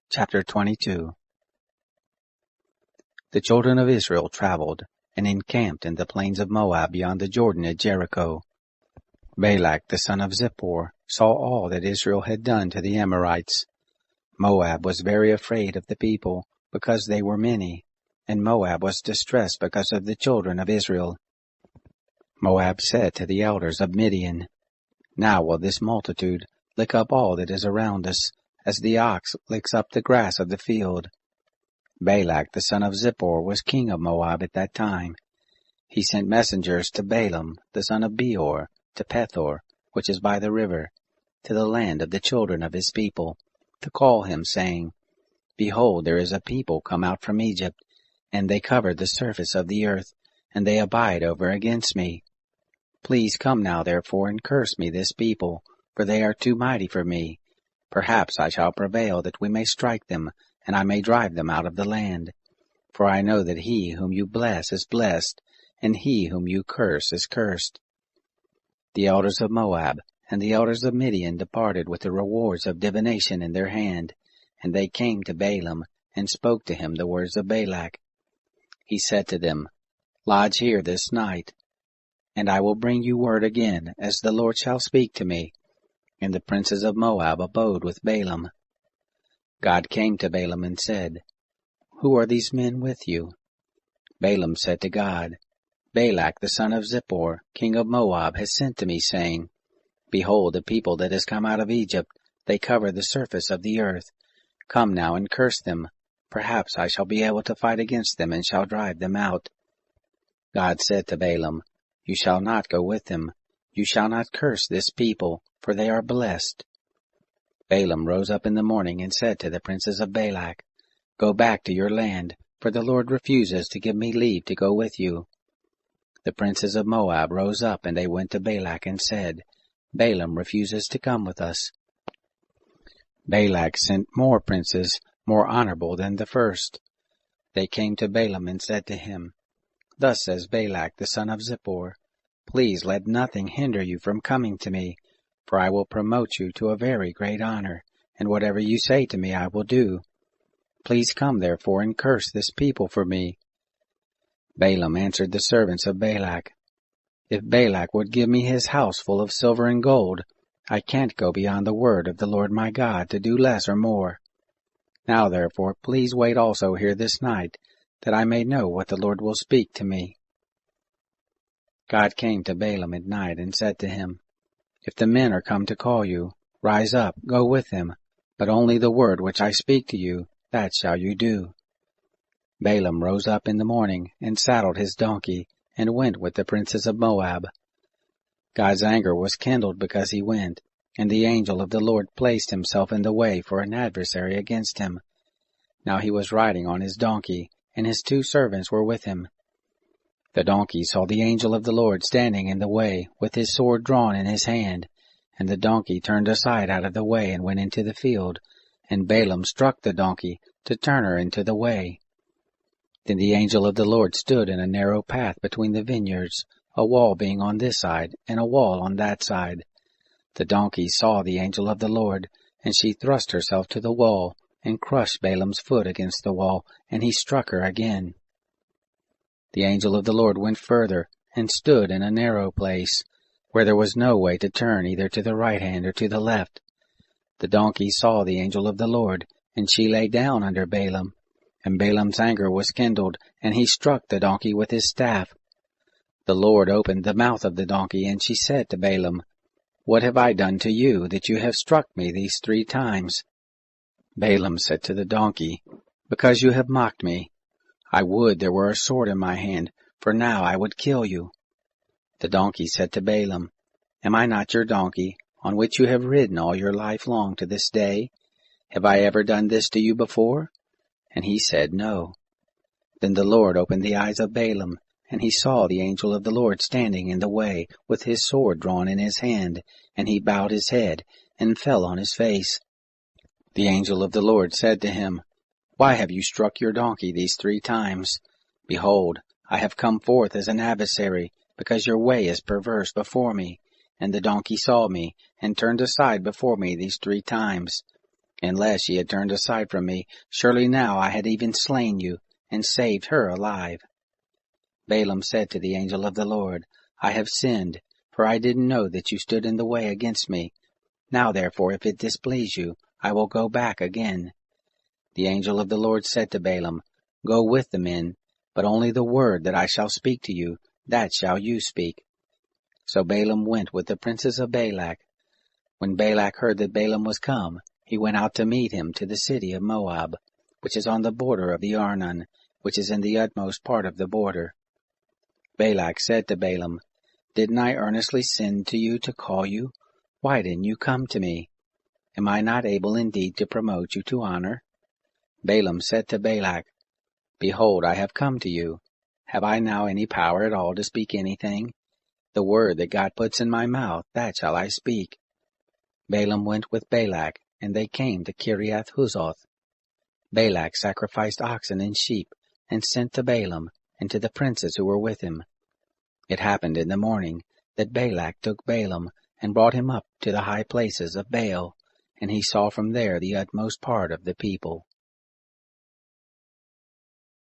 Chapter 22. The children of Israel traveled, and encamped in the plains of Moab beyond the Jordan at Jericho. Balak the son of Zippor saw all that Israel had done to the Amorites. Moab was very afraid of the people, because they were many, and Moab was distressed because of the children of Israel. Moab said to the elders of Midian, "Now will this multitude lick up all that is around us, as the ox licks up the grass of the field." Balak the son of Zippor was king of Moab at that time. He sent messengers to Balaam the son of Beor, to Pethor, which is by the river, to the land of the children of his people, to call him, saying, "Behold, there is a people come out from Egypt, and they cover the surface of the earth, and they abide over against me. Please come now therefore and curse me this people, for they are too mighty for me. Perhaps I shall prevail that we may strike them, and I may drive them out of the land. For I know that he whom you bless is blessed, and he whom you curse is cursed." The elders of Moab and the elders of Midian departed with the rewards of divination in their hand, and they came to Balaam, and spoke to him the words of Balak. He said to them, "Lodge here this night, and I will bring you word again, as the Lord shall speak to me." And the princes of Moab abode with Balaam. God came to Balaam and said, "Who are these men with you?" Balaam said to God, "Balak the son of Zippor, king of Moab, has sent to me, saying, Behold, the people that has come out of Egypt, they cover the surface of the earth. Come now and curse them. Perhaps I shall be able to fight against them, and shall drive them out." God said to Balaam, "You shall not go with them. You shall not curse this people, for they are blessed." Balaam rose up in the morning and said to the princes of Balak, "Go back to your land, for the Lord refuses to give me leave to go with you." The princes of Moab rose up, and they went to Balak and said, "Balaam refuses to come with us." Balak sent more princes, more honorable than the first. They came to Balaam and said to him, "Thus says Balak the son of Zippor, Please let nothing hinder you from coming to me, for I will promote you to a very great honor, and whatever you say to me I will do. Please come therefore and curse this people for me." Balaam answered the servants of Balak, "If Balak would give me his house full of silver and gold, I can't go beyond the word of the Lord my God to do less or more. Now therefore please wait also here this night, that I may know what the Lord will speak to me." God came to Balaam at night and said to him, "If the men are come to call you, rise up, go with them, but only the word which I speak to you, that shall you do." Balaam rose up in the morning, and saddled his donkey, and went with the princes of Moab. God's anger was kindled because he went, and the angel of the Lord placed himself in the way for an adversary against him. Now he was riding on his donkey, and his 2 servants were with him. The donkey saw the angel of the Lord standing in the way, with his sword drawn in his hand, and the donkey turned aside out of the way and went into the field, and Balaam struck the donkey to turn her into the way. Then the angel of the Lord stood in a narrow path between the vineyards, a wall being on this side, and a wall on that side. The donkey saw the angel of the Lord, and she thrust herself to the wall, and crushed Balaam's foot against the wall, and he struck her again. The angel of the Lord went further, and stood in a narrow place, where there was no way to turn either to the right hand or to the left. The donkey saw the angel of the Lord, and she lay down under Balaam. And Balaam's anger was kindled, and he struck the donkey with his staff. The Lord opened the mouth of the donkey, and she said to Balaam, "What have I done to you, that you have struck me these 3 times?" Balaam said to the donkey, "Because you have mocked me. I would there were a sword in my hand, for now I would kill you." The donkey said to Balaam, "Am I not your donkey, on which you have ridden all your life long to this day? Have I ever done this to you before?" And he said, "No." Then the Lord opened the eyes of Balaam, and he saw the angel of the Lord standing in the way, with his sword drawn in his hand, and he bowed his head, and fell on his face. The angel of the Lord said to him, "Why have you struck your donkey these 3 times? Behold, I have come forth as an adversary, because your way is perverse before me, and the donkey saw me, and turned aside before me these 3 times. Unless ye had turned aside from me, surely now I had even slain you, and saved her alive. Balaam said to the angel of the Lord, I have sinned, for I didn't know that you stood in the way against me. Now therefore, if it displease you, I will go back again. The angel of the Lord said to Balaam, Go with the men, but only the word that I shall speak to you, that shall you speak. So Balaam went with the princes of Balak. When Balak heard that Balaam was come, he went out to meet him to the city of Moab, which is on the border of the Arnon, which is in the utmost part of the border. Balak said to Balaam, Didn't I earnestly send to you to call you? Why didn't you come to me? Am I not able indeed to promote you to honor? Balaam said to Balak, Behold, I have come to you. Have I now any power at all to speak anything? The word that God puts in my mouth, that shall I speak. Balaam went with Balak, and they came to Kiriath-Huzoth. Balak sacrificed oxen and sheep, and sent to Balaam, and to the princes who were with him. It happened in the morning that Balak took Balaam, and brought him up to the high places of Baal, and he saw from there the utmost part of the people.